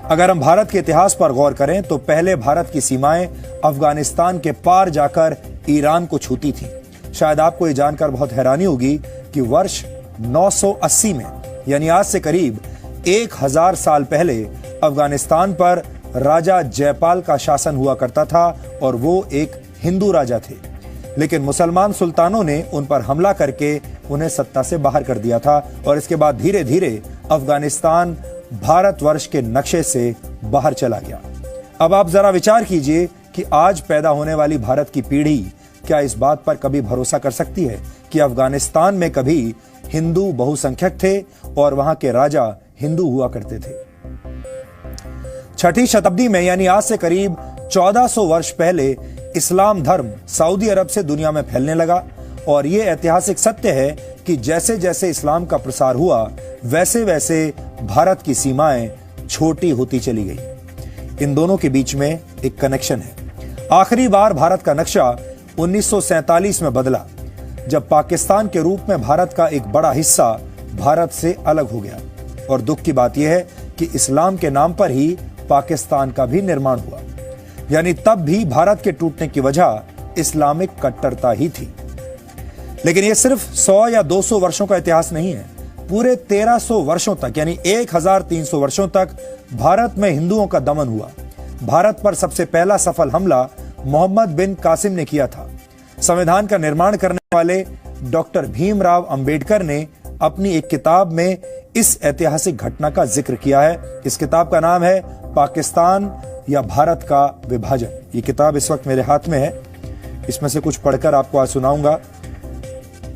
अगर हम भारत के इतिहास पर गौर करें तो पहले भारत की सीमाएं अफगानिस्तान के पार जाकर ईरान को छूती थी। शायद आपको ये जानकर बहुत हैरानी होगी कि वर्ष 980 में यानी आज से करीब 1000 साल पहले अफगानिस्तान पर राजा जयपाल का शासन हुआ करता था और वो एक हिंदू राजा थे। लेकिन मुसलमान सुल्तानों ने उन पर हमला करके उन्हें सत्ता से बाहर कर दिया था और इसके बाद धीरे धीरे अफगानिस्तान भारतवर्ष के नक्शे से बाहर चला गया। अब आप जरा विचार कीजिए कि आज पैदा होने वाली भारत की पीढ़ी क्या इस बात पर कभी भरोसा कर सकती है कि अफगानिस्तान में कभी हिंदू बहुसंख्यक थे और वहां के राजा हिंदू हुआ करते थे। 6वीं शताब्दी में यानी आज से करीब 1400 वर्ष पहले इस्लाम धर्म सऊदी अरब से दुनिया में फैलने लगा और यह ऐतिहासिक सत्य है कि जैसे जैसे इस्लाम का प्रसार हुआ वैसे वैसे भारत की सीमाएं छोटी होती चली गई। इन दोनों के बीच में एक कनेक्शन है। आखिरी बार भारत का नक्शा 1947 में बदला जब पाकिस्तान के रूप में भारत का एक बड़ा हिस्सा भारत से अलग हो गया और दुख की बात यह है कि इस्लाम के नाम पर ही पाकिस्तान का भी निर्माण हुआ। यानी तब भी भारत के टूटने की वजह इस्लामिक कट्टरता ही थी। लेकिन यह सिर्फ 100 या 200 वर्षों का इतिहास नहीं है। पूरे 1300 वर्षों तक यानी 1300 वर्षों तक भारत में हिंदुओं का दमन हुआ। भारत पर सबसे पहला सफल हमला मोहम्मद बिन कासिम ने किया था। संविधान का निर्माण करने वाले डॉक्टर भीमराव अंबेडकर ने अपनी एक किताब में इस ऐतिहासिक घटना का जिक्र किया है। इस किताब का नाम है पाकिस्तान या भारत का विभाजन। ये किताब इस वक्त मेरे हाथ में है। इसमें से कुछ पढ़कर आपको आज सुनाऊंगा।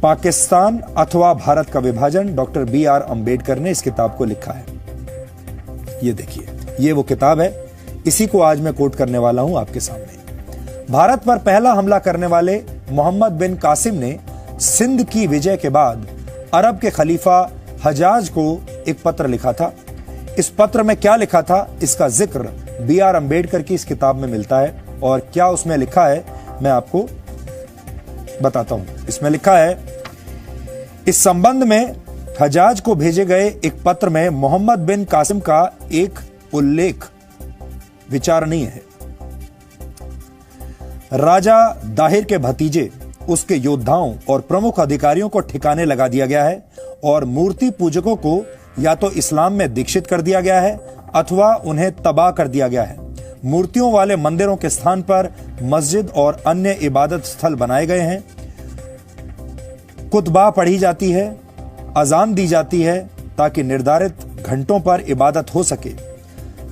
पाकिस्तान अथवा भारत का विभाजन, डॉक्टर BR अंबेडकर ने इस किताब को लिखा है। ये देखिए, ये वो किताब है। इसी को आज मैं कोट करने वाला हूं आपके सामने। भारत पर पहला हमला करने वाले मोहम्मद बिन कासिम ने सिंध की विजय के बाद अरब के खलीफा हजाज को एक पत्र लिखा था। इस पत्र में क्या लिखा था इसका जिक्र BR अंबेडकर की इस किताब में मिलता है और क्या उसमें लिखा है मैं आपको बताता हूं। इसमें लिखा है, इस संबंध में हजाज को भेजे गए एक पत्र में मोहम्मद बिन कासिम का एक उल्लेख विचारणीय है। राजा दाहिर के भतीजे, उसके योद्धाओं और प्रमुख अधिकारियों को ठिकाने लगा दिया गया है और मूर्ति पूजकों को या तो इस्लाम में दीक्षित कर दिया गया है अथवा उन्हें तबाह कर दिया गया है। मूर्तियों वाले मंदिरों के स्थान पर मस्जिद और अन्य इबादत स्थल बनाए गए हैं। कुतबा पढ़ी जाती है, अजान दी जाती है ताकि निर्धारित घंटों पर इबादत हो सके।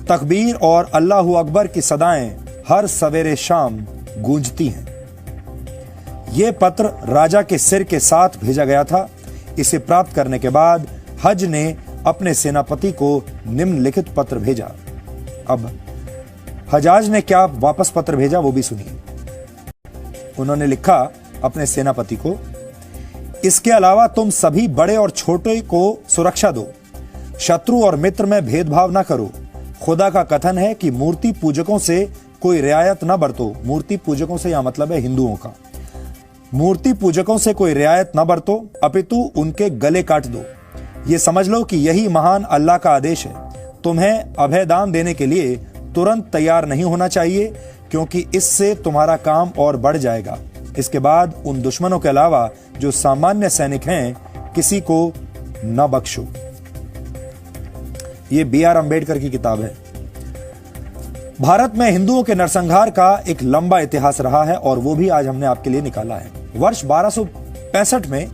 तकबीर और अल्लाहू अकबर की सदाएं हर सवेरे शाम गूंजती हैं। यह पत्र राजा के सिर के साथ भेजा गया था। इसे प्राप्त करने के बाद हज ने अपने सेनापति को निम्नलिखित पत्र भेजा। अब हजाज ने क्या वापस पत्र भेजा वो भी सुनिए। उन्होंने लिखा अपने सेनापति को, इसके अलावा तुम सभी बड़े और छोटे को सुरक्षा दो, शत्रु और मित्र में भेदभाव ना करो। खुदा का कथन है कि मूर्ति पूजकों से कोई रियायत ना बरतो। मूर्ति पूजकों से यह मतलब है हिंदुओं का। मूर्ति पूजकों से कोई रियायत ना बरतो अपितु उनके गले काट दो। ये समझ लो कि यही महान अल्लाह का आदेश है। तुम्हें अभयदान देने के लिए तुरंत तैयार नहीं होना चाहिए क्योंकि इससे तुम्हारा काम और बढ़ जाएगा। इसके बाद उन दुश्मनों के अलावा जो सामान्य सैनिक हैं किसी को न बख्शो। ये BR अंबेडकर की किताब है। भारत में हिंदुओं के नरसंहार का एक लंबा इतिहास रहा है और वो भी आज हमने आपके लिए निकाला है। वर्ष 1265 में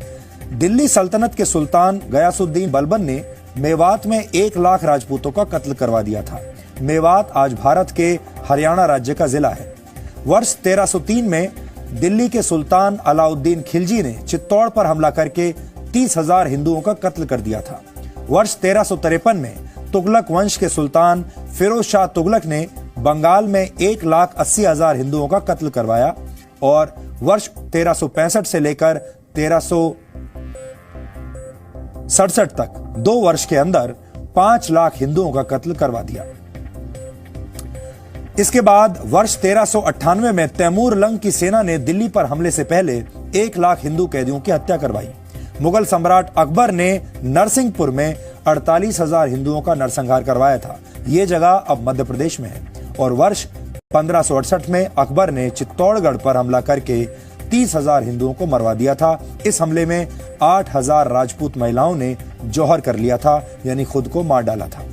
दिल्ली सल्तनत के सुल्तान गयासुद्दीन बलबन ने मेवात में 1 लाख राजपूतों का कत्ल करवा दिया था। मेवात आज भारत के हरियाणा राज्य का जिला है। वर्ष 1303 में दिल्ली के सुल्तान अलाउद्दीन खिलजी ने चित्तौड़ पर हमला करके 30,000 हिंदुओं का कत्ल कर दिया था। वर्ष 1353 में तुगलक वंश के सुल्तान फिरोज शाह तुगलक ने बंगाल में 1,80,000 हिंदुओं का कत्ल करवाया और वर्ष 1365 से लेकर 1367 तक 2 वर्ष के अंदर 5 लाख हिंदुओं का कत्ल करवा दिया। इसके बाद वर्ष 1398 में तैमूर लंग की सेना ने दिल्ली पर हमले से पहले 1 लाख हिंदू कैदियों की हत्या करवाई। मुगल सम्राट अकबर ने नरसिंहपुर में 48,000 हिंदुओं का नरसंहार करवाया था। ये जगह अब मध्य प्रदेश में है। और वर्ष 1568 में अकबर ने चित्तौड़गढ़ पर हमला करके 30,000 हिंदुओं को मरवा दिया था। इस हमले में 8,000 राजपूत महिलाओं ने जौहर कर लिया था, यानी खुद को मार डाला था।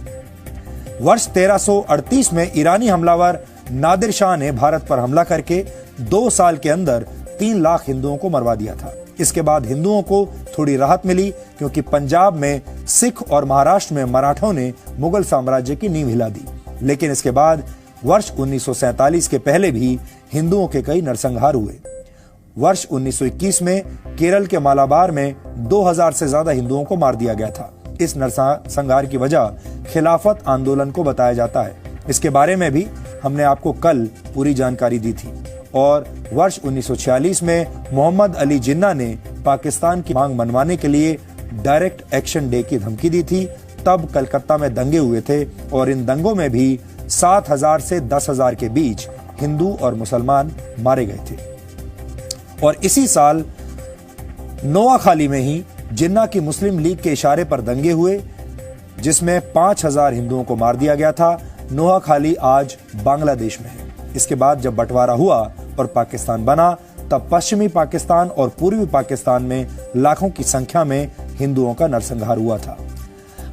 वर्ष 1338 में ईरानी हमलावर नादिर शाह ने भारत पर हमला करके 2 साल के अंदर 3 लाख हिंदुओं को मरवा दिया था। इसके बाद हिंदुओं को थोड़ी राहत मिली, क्योंकि पंजाब में सिख और महाराष्ट्र में मराठों ने मुगल साम्राज्य की नींव हिला दी। लेकिन इसके बाद वर्ष 1947 के पहले भी हिंदुओं के कई नरसंहार हुए। वर्ष 1921 में केरल के मालाबार में 2000 से ज्यादा हिंदुओं को मार दिया गया था। इस नरसंहार की वजह खिलाफत आंदोलन को बताया जाता है। इसके बारे में भी हमने आपको कल पूरी जानकारी दी थी। और वर्ष 1946 में मोहम्मद अली जिन्ना ने पाकिस्तान की मांग मनवाने के लिए डायरेक्ट एक्शन डे की धमकी दी थी। तब कलकत्ता में दंगे हुए थे और इन दंगों में भी 7,000 से 10,000 के बीच हिंदू और मुसलमान मारे गए थे। और इसी साल नोआखाली में ही जिन्ना की मुस्लिम लीग के इशारे पर दंगे हुए, जिसमें 5,000 हिंदुओं को मार दिया गया था। नोआखाली आज बांग्लादेश में है। इसके बाद जब बंटवारा हुआ और पाकिस्तान बना, तब पश्चिमी पाकिस्तान और पूर्वी पाकिस्तान में लाखों की संख्या में हिंदुओं का नरसंहार हुआ था।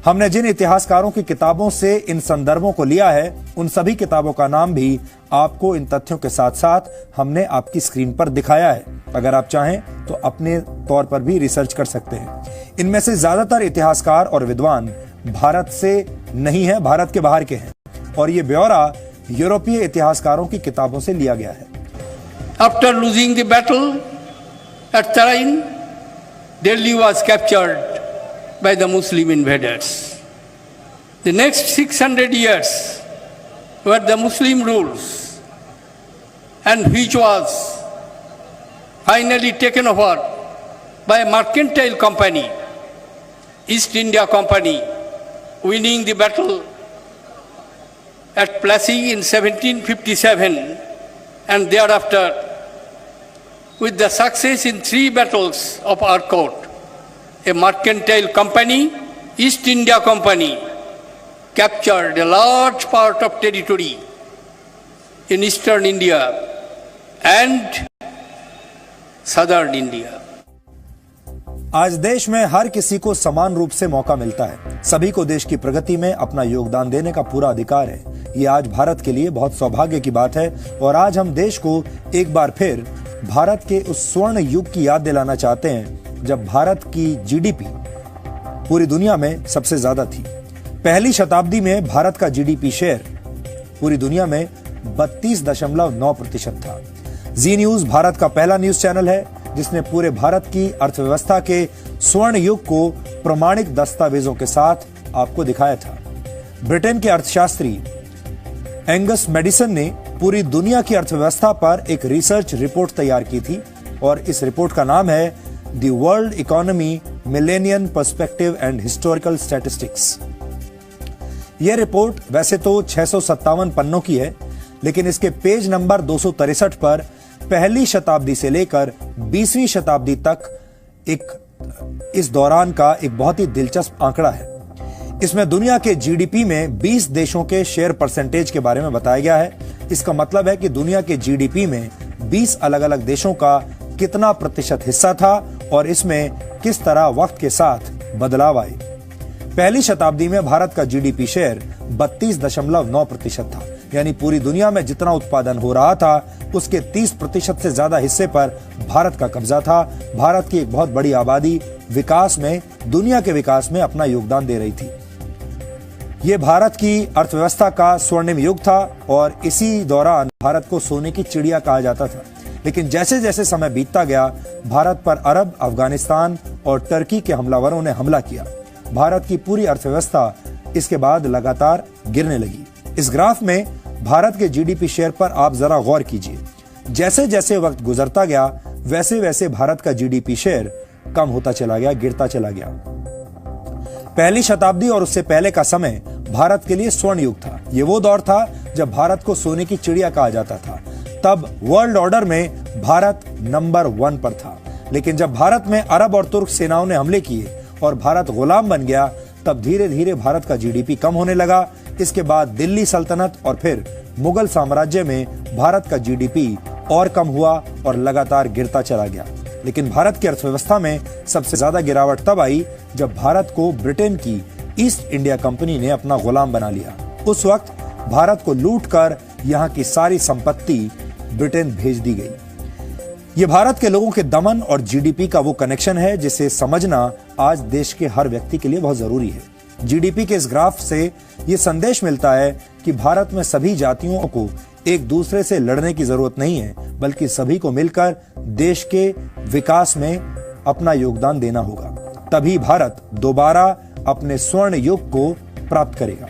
हमने जिन इतिहासकारों की किताबों से इन संदर्भों को लिया है, उन सभी किताबों का नाम भी आपको इन तथ्यों के साथ साथ हमने आपकी स्क्रीन पर दिखाया है। अगर आप चाहें तो अपने तौर पर भी रिसर्च कर सकते हैं। इनमें से ज्यादातर इतिहासकार और विद्वान भारत से नहीं है, भारत के बाहर के हैं। और ये ब्यौरा यूरोपीय इतिहासकारों की किताबों से लिया गया है। After losing the battle at Tarain, Delhi was captured by the Muslim invaders. The next 600 years were the Muslim rules, and which was finally taken over by a mercantile company, East India Company, winning the battle at Plassey in 1757, and thereafter with the success in 3 battles of Arcot, a mercantile company, East India Company, captured a large part of territory in eastern India and southern India. आज देश में हर किसी को समान रूप से मौका मिलता है। सभी को देश की प्रगति में अपना योगदान देने का पूरा अधिकार है। ये आज भारत के लिए बहुत सौभाग्य की बात है। और आज हम देश को एक बार फिर भारत के उस स्वर्ण युग की याद दिलाना चाहते हैं, जब भारत की जीडीपी पूरी दुनिया में सबसे ज्यादा थी। पहली शताब्दी में भारत का जीडीपी शेयर पूरी दुनिया में 32.9% था। जी न्यूज भारत का पहला न्यूज चैनल है जिसने पूरे भारत की अर्थव्यवस्था के स्वर्ण युग को प्रमाणिक दस्तावेजों के साथ आपको दिखाया था। ब्रिटेन के अर्थशास्त्री एंगस मेडिसन ने पूरी दुनिया की अर्थव्यवस्था पर एक रिसर्च रिपोर्ट तैयार की थी और इस रिपोर्ट का नाम है the world economy millennium perspective and historical statistics. यह रिपोर्ट वैसे तो 657 पन्नों की है, लेकिन इसके पेज नंबर 263 पर पहली शताब्दी से लेकर 20वीं शताब्दी तक इस दौरान का एक बहुत ही दिलचस्प आंकड़ा है। इसमें दुनिया के जीडीपी में 20 देशों के शेयर परसेंटेज के बारे में बताया गया है। इसका मतलब है कि दुनिया के जीडीपी में 20 अलग अलग देशों का कितना प्रतिशत हिस्सा था और इसमें किस तरह वक्त के साथ बदलाव आए। पहली शताब्दी में भारत का जीडीपी शेयर 32.9% था, यानी पूरी दुनिया में जितना उत्पादन हो रहा था उसके 30% से ज्यादा हिस्से पर भारत का कब्जा था। भारत की एक बहुत बड़ी आबादी विकास में, दुनिया के विकास में अपना योगदान दे रही थी। ये भारत की अर्थव्यवस्था का स्वर्णिम युग था और इसी दौरान भारत को सोने की चिड़िया कहा जाता था। लेकिन जैसे जैसे समय बीतता गया, भारत पर अरब, अफगानिस्तान और टर्की के हमलावरों ने हमला किया। भारत की पूरी अर्थव्यवस्था इसके बाद लगातार गिरने लगी। इस ग्राफ में भारत के जीडीपी शेयर पर आप जरा गौर कीजिए। जैसे जैसे वक्त गुजरता गया, वैसे वैसे भारत का जीडीपी शेयर कम होता चला गया, गिरता चला गया। पहली शताब्दी और उससे पहले का समय भारत के लिए स्वर्ण युग था। ये वो दौर था जब भारत को सोने की चिड़िया कहा जाता था। तब वर्ल्ड ऑर्डर में भारत नंबर 1 पर था। लेकिन जब भारत में अरब और तुर्क सेनाओं ने हमले किए और भारत गुलाम बन गया, तब धीरे धीरे भारत का जीडीपी कम होने लगा। इसके बाद दिल्ली सल्तनत और फिर मुगल साम्राज्य में भारत का जीडीपी और कम हुआ और लगातार गिरता चला गया। लेकिन भारत की अर्थव्यवस्था में सबसे ज्यादा गिरावट तब आई जब भारत को ब्रिटेन की ईस्ट इंडिया कंपनी ने अपना गुलाम बना लिया। उस वक्त भारत को लूटकर यहाँ की सारी संपत्ति ब्रिटेन भेज दी गई। ये भारत के लोगों के दमन और जीडीपी का वो कनेक्शन है जिसे समझना आज देश के हर व्यक्ति के लिए बहुत जरूरी है। जीडीपी के इस ग्राफ से ये संदेश मिलता है कि भारत में सभी जातियों को एक दूसरे से लड़ने की जरूरत नहीं है, बल्कि सभी को मिलकर देश के विकास में अपना योगदान देना होगा। तभी भारत दोबारा अपने स्वर्ण युग को प्राप्त करेगा।